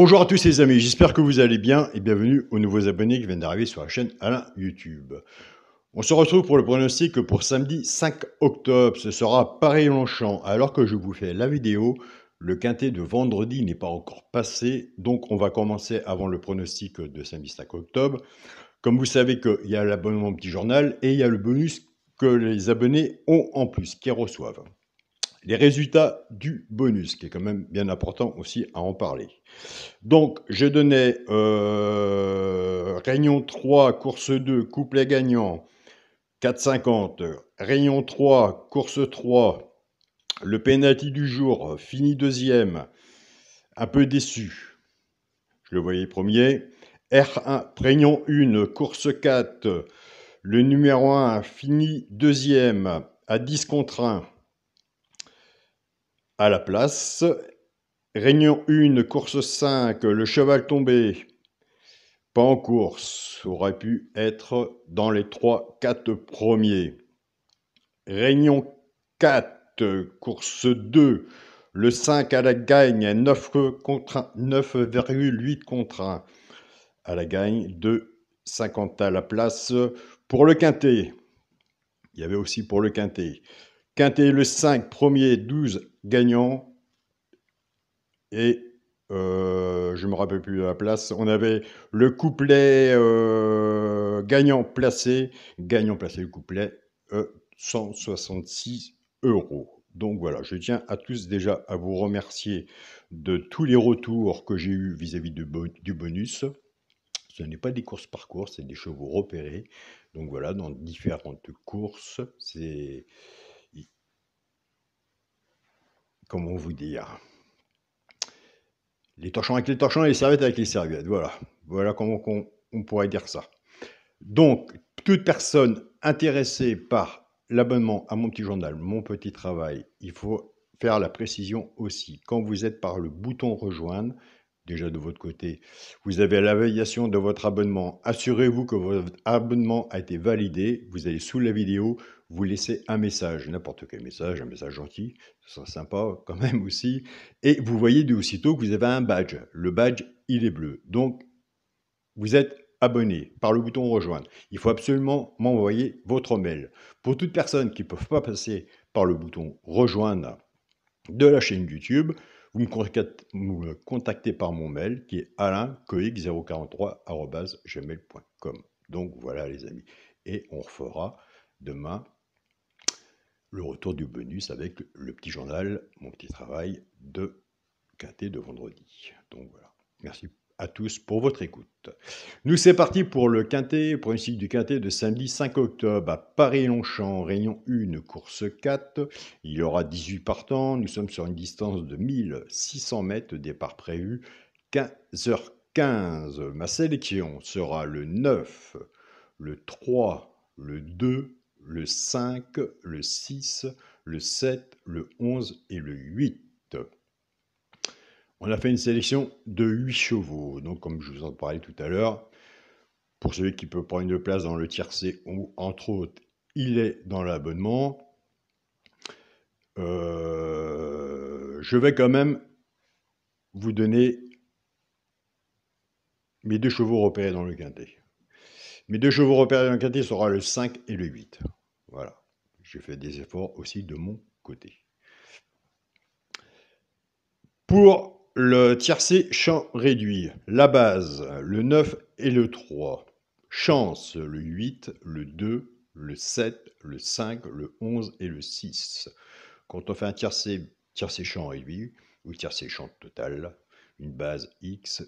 Bonjour à tous les amis, j'espère que vous allez bien et bienvenue aux nouveaux abonnés qui viennent d'arriver sur la chaîne Alain YouTube. On se retrouve pour le pronostic pour samedi 5 octobre, ce sera Paris-Longchamp. Alors que je vous fais la vidéo, le quintet de vendredi n'est pas encore passé, donc on va commencer avant le pronostic de samedi 5 octobre. Comme vous savez qu'il y a l'abonnement Petit Journal et il y a le bonus que les abonnés ont en plus, qu'ils reçoivent. Les résultats du bonus, qui est quand même bien important aussi à en parler. Donc, je donnais Réunion 3, course 2, couplet gagnant, 4,50. Réunion 3, course 3, le penalty du jour, fini deuxième, un peu déçu. Je le voyais premier. R1, Réunion 1, course 4, le numéro 1, fini deuxième, à 10 contre 1, à la place. Réunion 1, course 5, le cheval tombé, pas en course, aurait pu être dans les 3-4 premiers. Réunion 4, course 2, le 5 à la gagne, 9,8 contre 1 à la gagne, 2,50 à la place. Pour le quintet, il y avait aussi pour le quintet. Quintet le 5, premier, 12 gagnants. Et je me rappelle plus de la place. On avait le couplet gagnant placé le couplet 166 €. Donc voilà, je tiens à tous déjà à vous remercier de tous les retours que j'ai eus vis-à-vis du bonus. Ce n'est pas des courses par course, c'est des chevaux repérés. Donc voilà, dans différentes courses, c'est... Comment vous dire ? Les torchons avec les torchons et les serviettes avec les serviettes. Voilà. Voilà comment on pourrait dire ça. Donc, toute personne intéressée par l'abonnement à mon petit journal, mon petit travail, il faut faire la précision aussi. Quand vous êtes par le bouton rejoindre, déjà de votre côté, vous avez la validation de votre abonnement. Assurez-vous que votre abonnement a été validé. Vous allez sous la vidéo, vous laissez un message, n'importe quel message, un message gentil, ce sera sympa quand même aussi. Et vous voyez de aussitôt que vous avez un badge. Le badge, il est bleu. Donc, vous êtes abonné par le bouton rejoindre. Il faut absolument m'envoyer votre mail. Pour toute personne qui ne peut pas passer par le bouton rejoindre de la chaîne YouTube, vous me contactez par mon mail qui est alaincoic043@gmail.com. Donc voilà les amis. Et on refera demain le retour du bonus avec le petit journal, mon petit travail de quintet de vendredi. Donc voilà. Merci à tous pour votre écoute. Nous, c'est parti pour le quintet, pour une cycle du quintet de samedi 5 octobre à Paris-Longchamp, Réunion 1, course 4. Il y aura 18 partants. Nous sommes sur une distance de 1600 mètres, départ prévu 15h15. Ma sélection sera le 9, le 3, le 2, le 5, le 6, le 7, le 11 et le 8. On a fait une sélection de 8 chevaux, donc comme je vous en parlais tout à l'heure, pour celui qui peut prendre une place dans le tiercé ou entre autres, il est dans l'abonnement. Je vais quand même vous donner mes 2 chevaux repérés dans le quintet. Mes 2 chevaux repérés dans le quintet sera le 5 et le 8. Voilà, j'ai fait des efforts aussi de mon côté. Pour le tiercé champ réduit, la base, le 9 et le 3. Chance, le 8, le 2, le 7, le 5, le 11 et le 6. Quand on fait un tiercé champ réduit, ou tiercé champ total, une base X,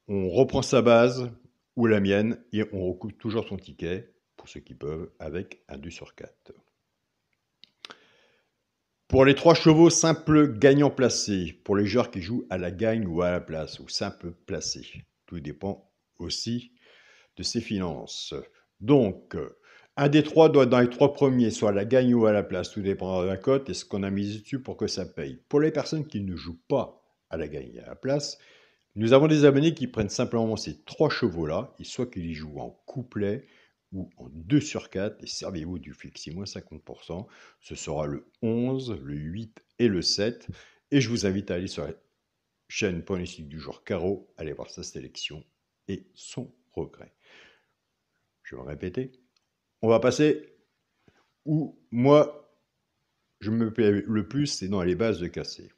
on reprend sa base, ou la mienne, et on recoupe toujours son ticket, pour ceux qui peuvent, avec un 2 sur 4. Pour les 3 chevaux simples gagnants placés, pour les joueurs qui jouent à la gagne ou à la place, ou simple placé. Tout dépend aussi de ses finances. Donc, un des 3 doit être dans les 3 premiers, soit à la gagne ou à la place, tout dépend de la cote et ce qu'on a mis dessus pour que ça paye. Pour les personnes qui ne jouent pas à la gagne et à la place, nous avons des abonnés qui prennent simplement ces 3 chevaux-là, et soit qu'ils y jouent en couplet, ou en 2 sur 4, et servez-vous du flexi moins 50%, ce sera le 11, le 8 et le 7, et je vous invite à aller sur chaîne pronostic du jour carreau, allez voir sa sélection et son regret. Je vais me répéter. On va passer où moi je me plais le plus, c'est dans les bases de cassé.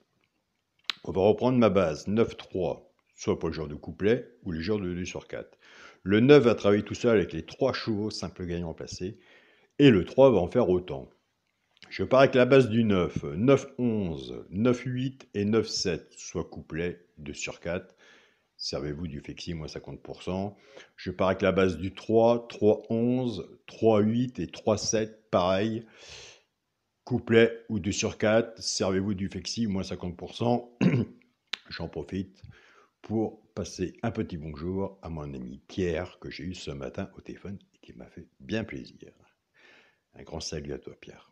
On va reprendre ma base 9-3, soit pour le genre de couplet ou le genre de 2/4. Le 9 va travailler tout seul avec les 3 chevaux simples gagnants placés et le 3 va en faire autant. Je pars avec la base du 9, 9-11, 9-8 et 9-7, soit couplet 2/4. Servez-vous du flexi, moins 50%. Je pars avec la base du 3, 3-11, 3-8 et 3-7, pareil. Couplet ou 2/4, servez-vous du flexi, moins 50%. J'en profite pour passer un petit bonjour à mon ami Pierre, que j'ai eu ce matin au téléphone et qui m'a fait bien plaisir. Un grand salut à toi, Pierre.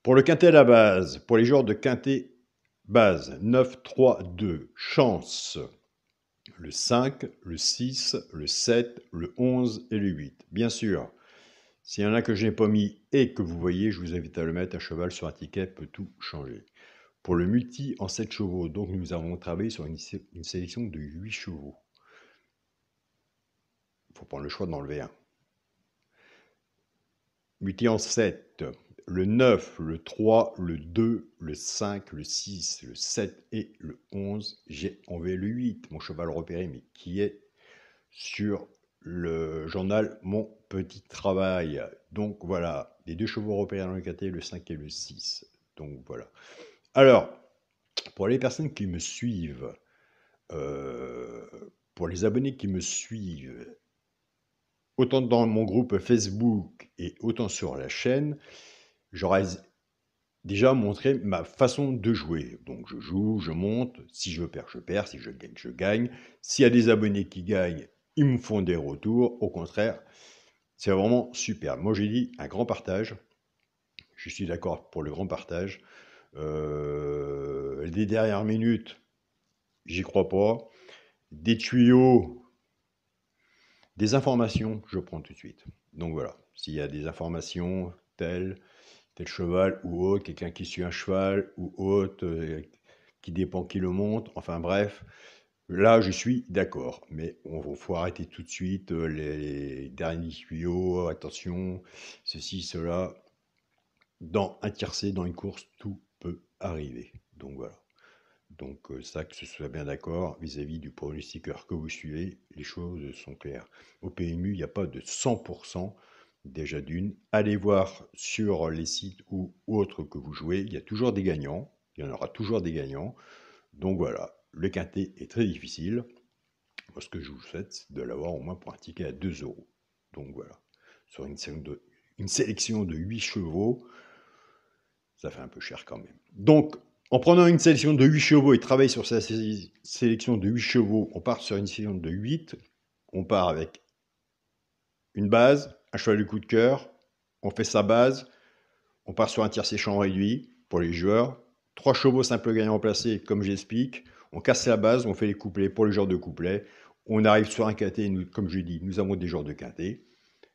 Pour le quintet à la base, pour les joueurs de quintet base, 9, 3, 2, chance, le 5, le 6, le 7, le 11 et le 8. Bien sûr, s'il y en a que je n'ai pas mis et que vous voyez, je vous invite à le mettre. Un cheval sur un ticket peut tout changer. Pour le multi en 7 chevaux, donc nous avons travaillé sur une sélection de 8 chevaux. Il faut prendre le choix d'enlever un. Multi en 7, le 9, le 3, le 2, le 5, le 6, le 7 et le 11. J'ai enlevé le 8, mon cheval repéré, mais qui est sur le journal Mon Petit Travail. Donc voilà, les 2 chevaux repérés dans le quintet, le 5 et le 6. Donc voilà. Alors, pour les personnes qui me suivent, pour les abonnés qui me suivent, autant dans mon groupe Facebook et autant sur la chaîne, j'aurais déjà montré ma façon de jouer. Donc je joue, je monte, si je perds, je perds, si je gagne, je gagne. S'il y a des abonnés qui gagnent, ils me font des retours. Au contraire, c'est vraiment super. Moi j'ai dit un grand partage. Je suis d'accord pour le grand partage. Les dernières minutes, j'y crois pas. Des tuyaux, des informations, je prends tout de suite. Donc voilà, s'il y a des informations tel cheval ou autre, quelqu'un qui suit un cheval ou autre, qui dépend qui le monte, enfin bref, là je suis d'accord, mais il faut arrêter tout de suite les derniers tuyaux, attention, ceci, cela. Dans un tiercé, dans une course, tout peut arriver. Donc voilà. Donc ça, que ce soit bien d'accord vis-à-vis du pronostiqueur que vous suivez, les choses sont claires. Au PMU, il n'y a pas de 100%. Déjà d'une, allez voir sur les sites ou autres que vous jouez, il y a toujours des gagnants, il y en aura toujours des gagnants. Donc voilà, le quintet est très difficile. Moi, ce que je vous souhaite, c'est de l'avoir au moins pour un ticket à 2 euros. Donc voilà, sur une sélection de 8 chevaux, ça fait un peu cher quand même. Donc, en prenant une sélection de 8 chevaux et travailler sur sa sélection de 8 chevaux, on part sur une sélection de 8. On part avec une base, un cheval de coup de cœur, on fait sa base, on part sur un tiercé champ réduit pour les joueurs, 3 chevaux simples gagnants placés, comme j'explique, on casse la base, on fait les couplets pour les joueurs de couplets, on arrive sur un quintet, comme je dis, nous avons des joueurs de quintet,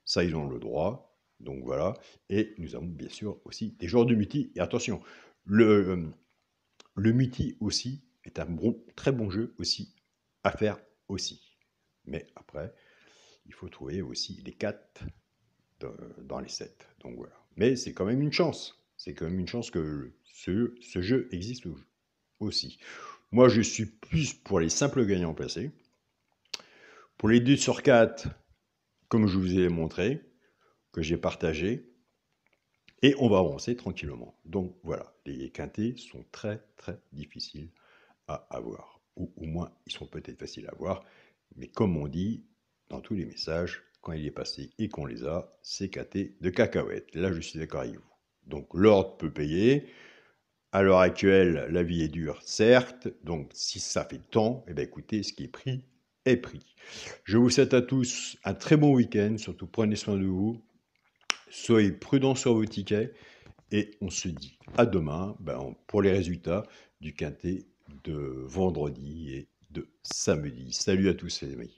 ça ils ont le droit, donc voilà, et nous avons bien sûr aussi des joueurs de multi, et attention, le multi aussi est un très bon jeu aussi à faire aussi, mais après, il faut trouver aussi les 4 dans les 7. Donc voilà. Mais c'est quand même une chance. C'est quand même une chance que ce jeu existe aussi. Moi, je suis plus pour les simples gagnants placés. Pour les 2/4, comme je vous ai montré, que j'ai partagé. Et on va avancer tranquillement. Donc voilà, les quintés sont très très difficiles à avoir. Ou au moins, ils sont peut-être faciles à avoir. Mais comme on dit dans tous les messages, quand il est passé et qu'on les a, c'est quinté de cacahuètes. Là, je suis d'accord avec vous. Donc l'ordre peut payer. À l'heure actuelle, la vie est dure, certes. Donc si ça fait tant, eh bien, écoutez, ce qui est pris est pris. Je vous souhaite à tous un très bon week-end. Surtout, prenez soin de vous. Soyez prudents sur vos tickets. Et on se dit à demain pour les résultats du quintet de vendredi et de samedi. Salut à tous les amis.